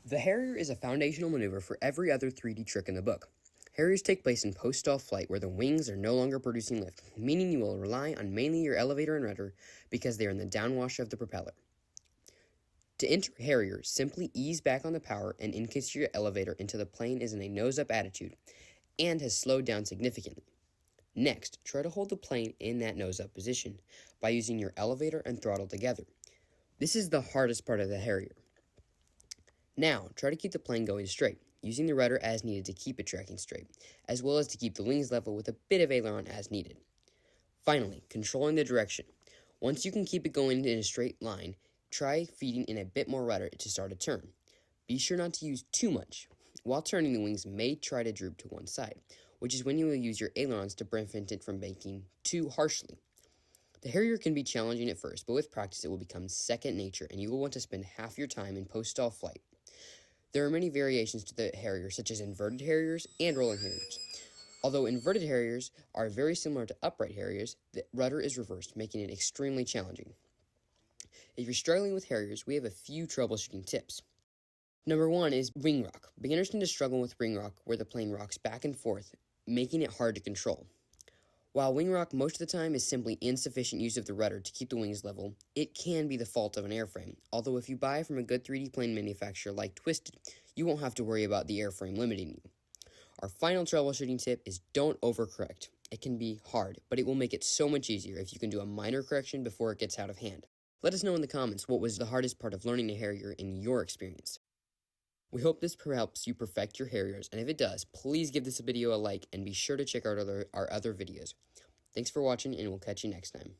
The Harrier is a foundational maneuver for every other 3D trick in the book. Harriers take place in post-stall flight where the wings are no longer producing lift, meaning you will rely on mainly your elevator and rudder because they are in the downwash of the propeller. To enter Harrier, simply ease back on the power and increase your elevator until the plane is in a nose-up attitude and has slowed down significantly. Next, try to hold the plane in that nose-up position by using your elevator and throttle together. This is the hardest part of the Harrier. Now, try to keep the plane going straight, using the rudder as needed to keep it tracking straight, as well as to keep the wings level with a bit of aileron as needed. Finally, controlling the direction. Once you can keep it going in a straight line, try feeding in a bit more rudder to start a turn. Be sure not to use too much. While turning, the wings may try to droop to one side, which is when you will use your ailerons to prevent it from banking too harshly. The Harrier can be challenging at first, but with practice it will become second nature and you will want to spend half your time in post-stall flight. There are many variations to the Harrier, such as inverted Harriers and rolling Harriers. Although inverted Harriers are very similar to upright Harriers, the rudder is reversed, making it extremely challenging. If you're struggling with Harriers, we have a few troubleshooting tips. Number 1 is wing rock. Beginners tend to struggle with wing rock where the plane rocks back and forth, making it hard to control. While wing rock most of the time is simply insufficient use of the rudder to keep the wings level, it can be the fault of an airframe, although if you buy from a good 3D plane manufacturer like Twisted, you won't have to worry about the airframe limiting you. Our final troubleshooting tip is don't overcorrect. It can be hard, but it will make it so much easier if you can do a minor correction before it gets out of hand. Let us know in the comments what was the hardest part of learning a Harrier in your experience. We hope this helps you perfect your Harriers, and if it does, please give this video a like and be sure to check out our other videos. Thanks for watching, and we'll catch you next time.